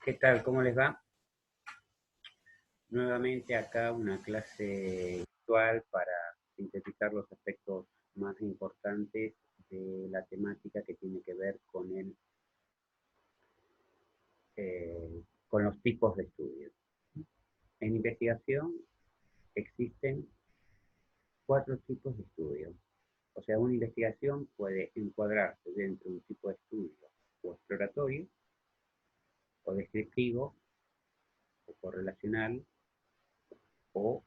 ¿Qué tal? ¿Cómo les va? Nuevamente acá una clase virtual para sintetizar los aspectos más importantes de la temática que tiene que ver con los tipos de estudios. En investigación existen cuatro tipos de estudios. O sea, una investigación puede encuadrarse dentro de un tipo de estudio o exploratorio, o descriptivo, o correlacional, o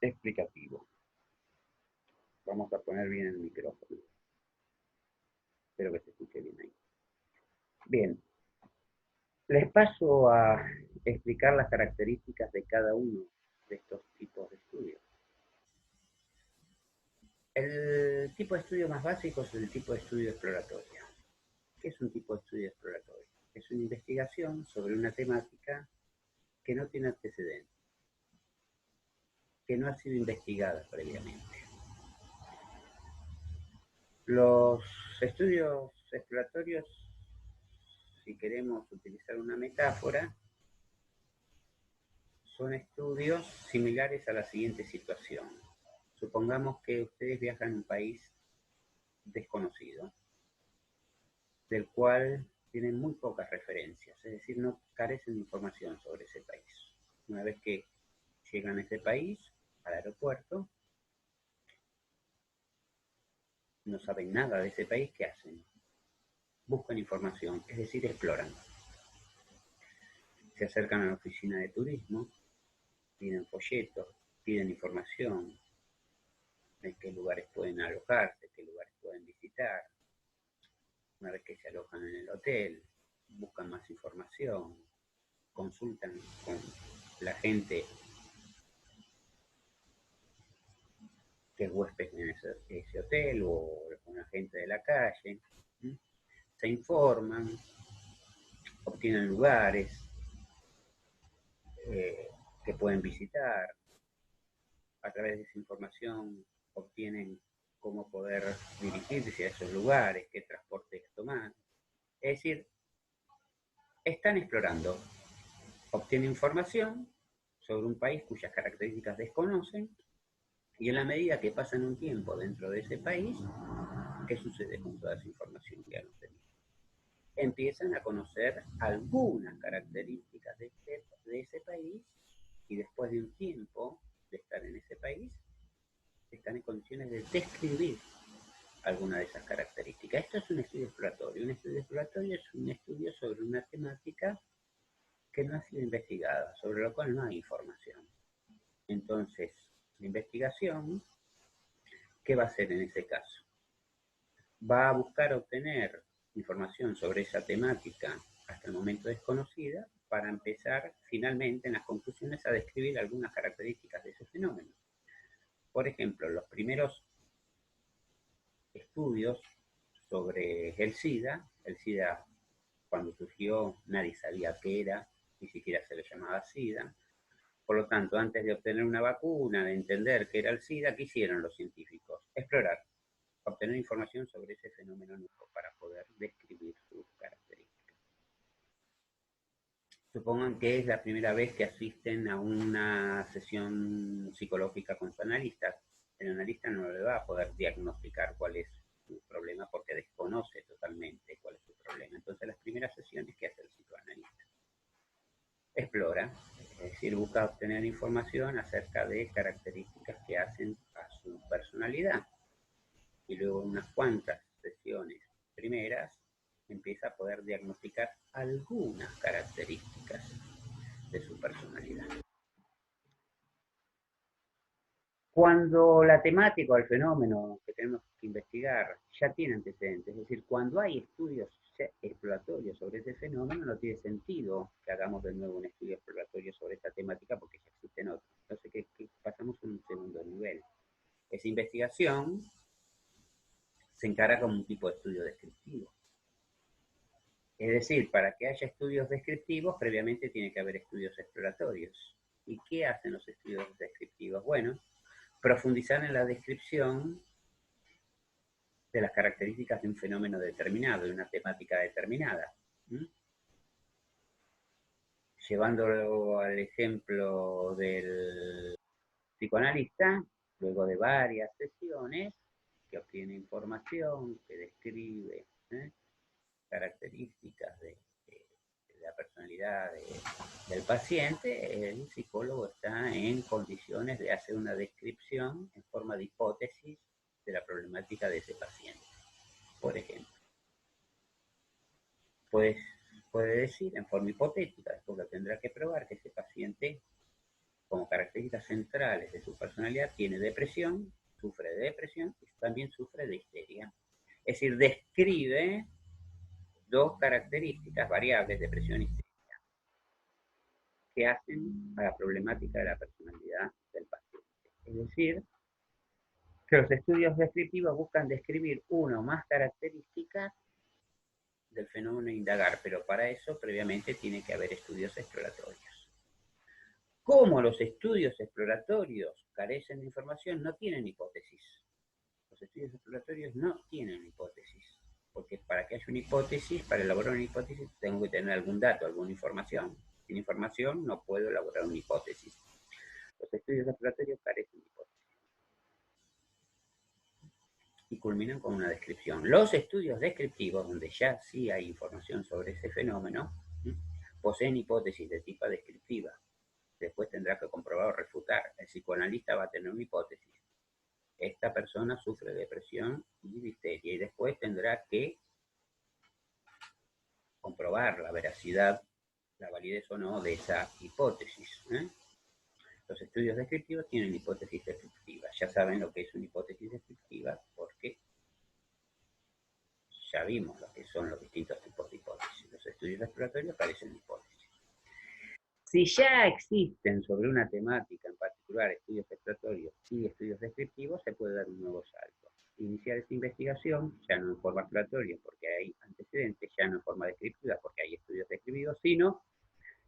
explicativo. Vamos a poner bien el micrófono. Espero que se escuche bien ahí. Bien, les paso a explicar las características de cada uno de estos tipos de estudios. El tipo de estudio más básico es el tipo de estudio exploratorio. ¿Qué es un tipo de estudio exploratorio? Es una investigación sobre una temática que no tiene antecedentes, que no ha sido investigada previamente. Los estudios exploratorios, si queremos utilizar una metáfora, son estudios similares a la siguiente situación. Supongamos que ustedes viajan a un país desconocido, del cual tienen muy pocas referencias, es decir, no carecen de información sobre ese país. Una vez que llegan a ese país, al aeropuerto, no saben nada de ese país, ¿qué hacen? Buscan información, es decir, exploran. Se acercan a la oficina de turismo, piden folletos, piden información de qué lugares pueden alojarse, qué lugares pueden visitar. Una vez que se alojan en el hotel, buscan más información, consultan con la gente que es huésped en ese hotel o con la gente de la calle. Se informan, obtienen lugares eh, que pueden visitar. A través de esa información obtienen cómo poder dirigirse a esos lugares, qué transporte tomar. Es decir, están explorando, obtienen información sobre un país cuyas características desconocen, y en la medida que pasan un tiempo dentro de ese país, ¿qué sucede con toda esa información que han obtenido? Empiezan a conocer algunas características de ese país, y después de un tiempo de estar en ese país, están en condiciones de describir alguna de esas características. Esto es un estudio exploratorio. Un estudio exploratorio es un estudio sobre una temática que no ha sido investigada, sobre lo cual no hay información. Entonces, la investigación, ¿qué va a hacer en ese caso? Va a buscar obtener información sobre esa temática hasta el momento desconocida, para empezar finalmente en las conclusiones a describir algunas características de ese fenómeno. Por ejemplo, los primeros estudios sobre el SIDA cuando surgió nadie sabía qué era, ni siquiera se le llamaba SIDA. Por lo tanto, antes de obtener una vacuna, de entender qué era el SIDA, ¿qué hicieron los científicos? Explorar, obtener información sobre ese fenómeno nuevo para poder describir sus características. Supongan que es la primera vez que asisten a una sesión psicológica con su analista. El analista no le va a poder diagnosticar cuál es su problema porque desconoce totalmente cuál es su problema. Entonces, las primeras sesiones que hace el psicoanalista, explora, es decir, busca obtener información acerca de características que hacen a su personalidad. Y luego unas cuantas sesiones primeras empieza a poder diagnosticar algunas características de su personalidad. Cuando la temática o el fenómeno que tenemos que investigar ya tiene antecedentes, es decir, cuando hay estudios exploratorios sobre ese fenómeno, no tiene sentido que hagamos de nuevo un estudio exploratorio sobre esta temática porque ya existen otros. Entonces, ¿qué pasamos a un segundo nivel? Esa investigación se encara como un tipo de estudio descriptivo. Es decir, para que haya estudios descriptivos, previamente tiene que haber estudios exploratorios. ¿Y qué hacen los estudios descriptivos? Bueno, profundizar en la descripción de las características de un fenómeno determinado, de una temática determinada. Llevándolo al ejemplo del psicoanalista, luego de varias sesiones, que obtiene información, que describe características de la personalidad del paciente, el psicólogo está en condiciones de hacer una descripción en forma de hipótesis de la problemática de ese paciente. Por ejemplo, pues puede decir en forma hipotética, después lo tendrá que probar, que ese paciente, como características centrales de su personalidad, tiene depresión, sufre de depresión y también sufre de histeria. Es decir, describe dos características variables, depresión y histeria, que hacen a la problemática de la personalidad del paciente. Es decir, que los estudios descriptivos buscan describir una o más características del fenómeno a indagar, pero para eso previamente tiene que haber estudios exploratorios. Como los estudios exploratorios carecen de información, no tienen hipótesis. Los estudios exploratorios no tienen hipótesis, porque para que haya una hipótesis, para elaborar una hipótesis, tengo que tener algún dato, alguna información. Sin información no puedo elaborar una hipótesis. Los estudios exploratorios carecen de hipótesis y culminan con una descripción. Los estudios descriptivos, donde ya sí hay información sobre ese fenómeno, poseen hipótesis de tipo descriptiva. Después tendrá que comprobar o refutar. El psicoanalista va a tener una hipótesis. Esta persona sufre depresión y histeria, y después tendrá que comprobar la veracidad, la validez o no de esa hipótesis. Los estudios descriptivos tienen hipótesis descriptivas. Ya saben lo que es una hipótesis descriptiva porque ya vimos lo que son los distintos tipos de hipótesis. Los estudios exploratorios carecen de hipótesis. Si ya existen sobre una temática en particular estudios exploratorios y estudios descriptivos, se puede dar un nuevo salto. Iniciar esta investigación, ya no en forma exploratoria porque hay antecedentes, ya no en forma descriptiva porque hay estudios descriptivos, sino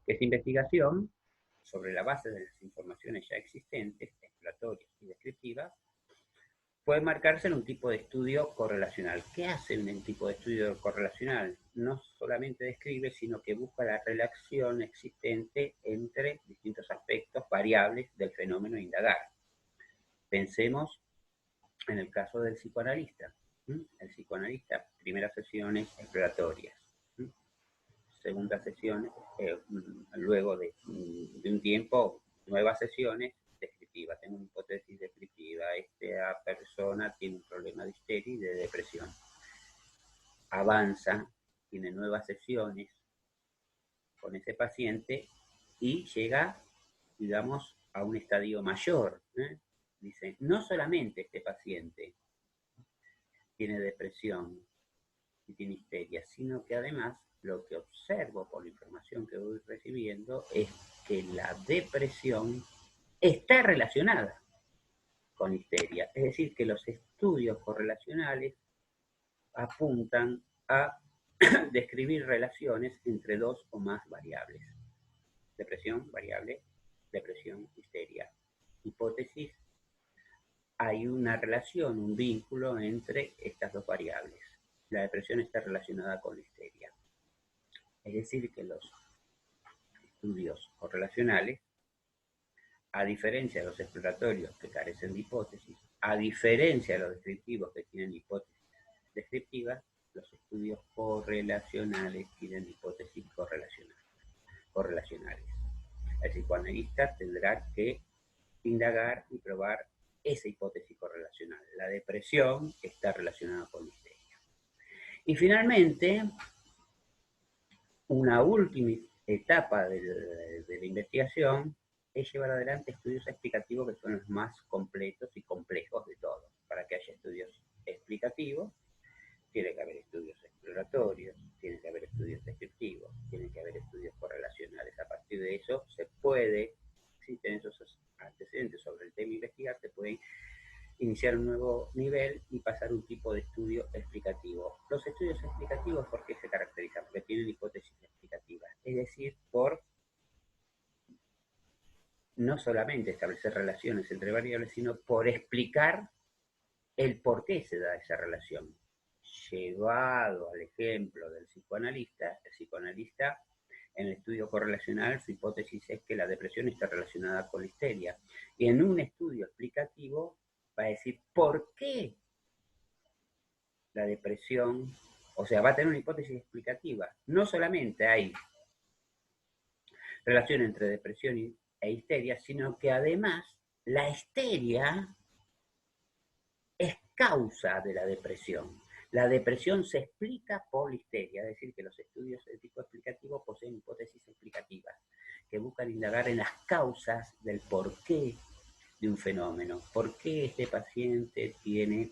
que esta investigación, sobre la base de las informaciones ya existentes, exploratorias y descriptivas, puede marcarse en un tipo de estudio correlacional. ¿Qué hace un tipo de estudio correlacional? No solamente describe, sino que busca la relación existente entre distintos aspectos variables del fenómeno a indagar. Pensemos en el caso del psicoanalista. El psicoanalista, primeras sesiones exploratorias. Segunda sesión, luego de un tiempo, nuevas sesiones descriptivas. Tengo una hipótesis descriptiva. Esta persona tiene un problema de histeria y de depresión. Avanza, tiene nuevas sesiones con ese paciente y llega, digamos, a un estadio mayor. Dice, no solamente este paciente tiene depresión y tiene histeria, sino que además lo que observo por la información que voy recibiendo es que la depresión está relacionada con histeria. Es decir, que los estudios correlacionales apuntan a describir relaciones entre dos o más variables. Depresión, variable, depresión, histeria. Hipótesis, hay una relación, un vínculo entre estas dos variables. La depresión está relacionada con la histeria. Es decir, que los estudios correlacionales, a diferencia de los exploratorios que carecen de hipótesis, a diferencia de los descriptivos que tienen hipótesis descriptivas, los estudios correlacionales tienen hipótesis correlacionales. El psicoanalista tendrá que indagar y probar esa hipótesis correlacional. La depresión está relacionada con la histeria. Y finalmente, una última etapa de la investigación es llevar adelante estudios explicativos que son los más completos y complejos de todos. Para que haya estudios explicativos, tiene que haber estudios exploratorios, tiene que haber estudios descriptivos, tiene que haber estudios correlacionales. A partir de eso se puede, existen esos antecedentes sobre el tema a investigar, se puede iniciar un nuevo nivel y pasar a un tipo de estudio explicativo. Los estudios explicativos, ¿por qué se caracterizan? Porque tienen hipótesis explicativas, es decir, por no solamente establecer relaciones entre variables, sino por explicar el por qué se da esa relación. Llevado al ejemplo del psicoanalista, el psicoanalista En el estudio correlacional, su hipótesis es que la depresión está relacionada con la histeria. Y en un estudio explicativo va a decir por qué la depresión, o sea, va a tener una hipótesis explicativa. No solamente hay relación entre depresión e histeria, sino que además la histeria es causa de la depresión. La depresión se explica por la histeria, es decir, que los estudios de tipo explicativo poseen hipótesis explicativas que buscan indagar en las causas del porqué de un fenómeno. ¿Por qué este paciente tiene?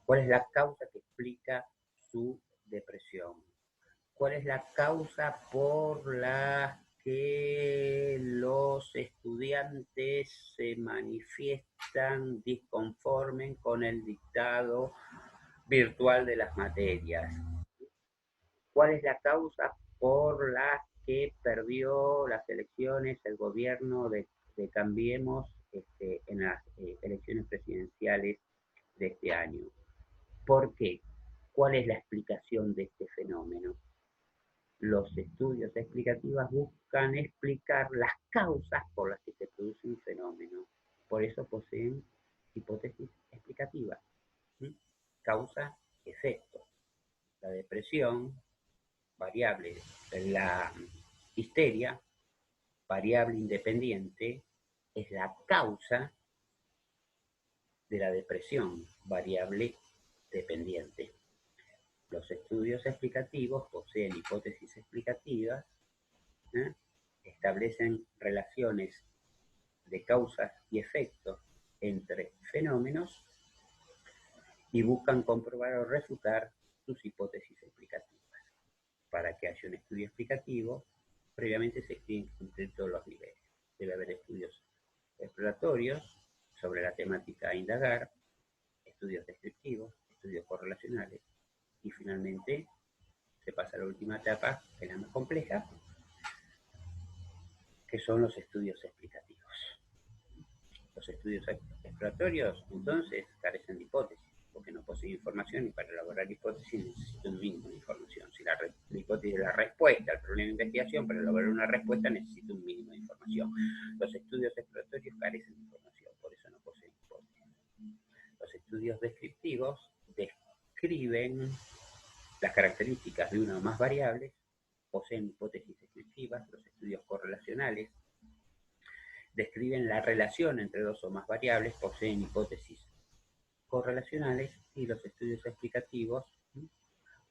¿Cuál es la causa que explica su depresión? ¿Cuál es la causa por la que los estudiantes se manifiestan disconformes con el dictado virtual de las materias? ¿Cuál es la causa por la que perdió las elecciones el gobierno de Cambiemos en las elecciones presidenciales de este año? ¿Por qué? ¿Cuál es la explicación de este fenómeno? Los estudios explicativos buscan explicar las causas por las que se produce un fenómeno. Por eso poseen hipótesis explicativas. ¿Sí? Causa-efecto. La depresión, variable. La histeria, variable independiente, es la causa de la depresión, variable dependiente. Los estudios explicativos poseen hipótesis explicativas, ¿eh? Establecen relaciones de causas y efectos entre fenómenos y buscan comprobar o refutar sus hipótesis explicativas. Para que haya un estudio explicativo, previamente se tienen que cumplir todos los niveles. Debe haber estudios exploratorios sobre la temática a indagar, estudios descriptivos, estudios correlacionales, y finalmente se pasa a la última etapa, que es la más compleja, que son los estudios explicativos. Los estudios exploratorios, entonces, carecen de hipótesis, porque no poseen información, y para elaborar hipótesis necesito un mínimo de información. Si la hipótesis es la respuesta al problema de investigación, para elaborar una respuesta necesito un mínimo de información. Los estudios exploratorios carecen de información, por eso no poseen hipótesis. Los estudios descriptivos describen las características de una o más variables, poseen hipótesis descriptivas. Los estudios correlacionales describen la relación entre dos o más variables, poseen hipótesis correlacionales, y los estudios explicativos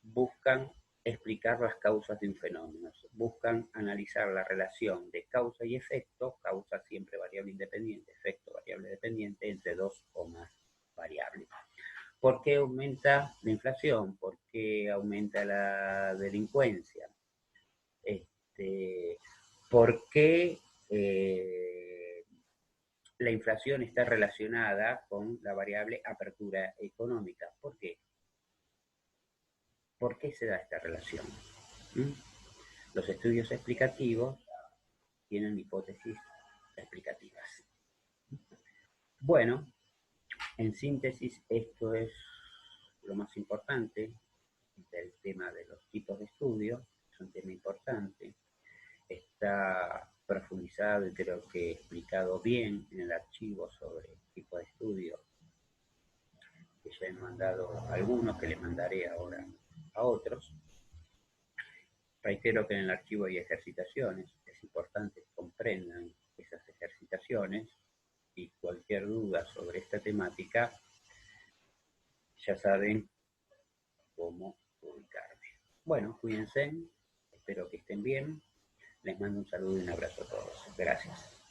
buscan explicar las causas de un fenómeno, buscan analizar la relación de causa y efecto, causa siempre variable independiente, efecto variable dependiente, entre dos o más variables. ¿Por qué aumenta la inflación? ¿Por qué aumenta la delincuencia? ¿Por qué la inflación está relacionada con la variable apertura económica? ¿Por qué? ¿Por qué se da esta relación? Los estudios explicativos tienen hipótesis explicativas. Bueno, en síntesis, esto es lo más importante del tema de los tipos de estudio. Es un tema importante. Está profundizado y creo que explicado bien en el archivo sobre tipo de estudio, que ya he mandado a algunos, que les mandaré ahora a otros. Reitero que en el archivo hay ejercitaciones, es importante que comprendan esas ejercitaciones, y cualquier duda sobre esta temática, ya saben cómo ubicarme. Bueno, cuídense, espero que estén bien, les mando un saludo y un abrazo a todos. Gracias.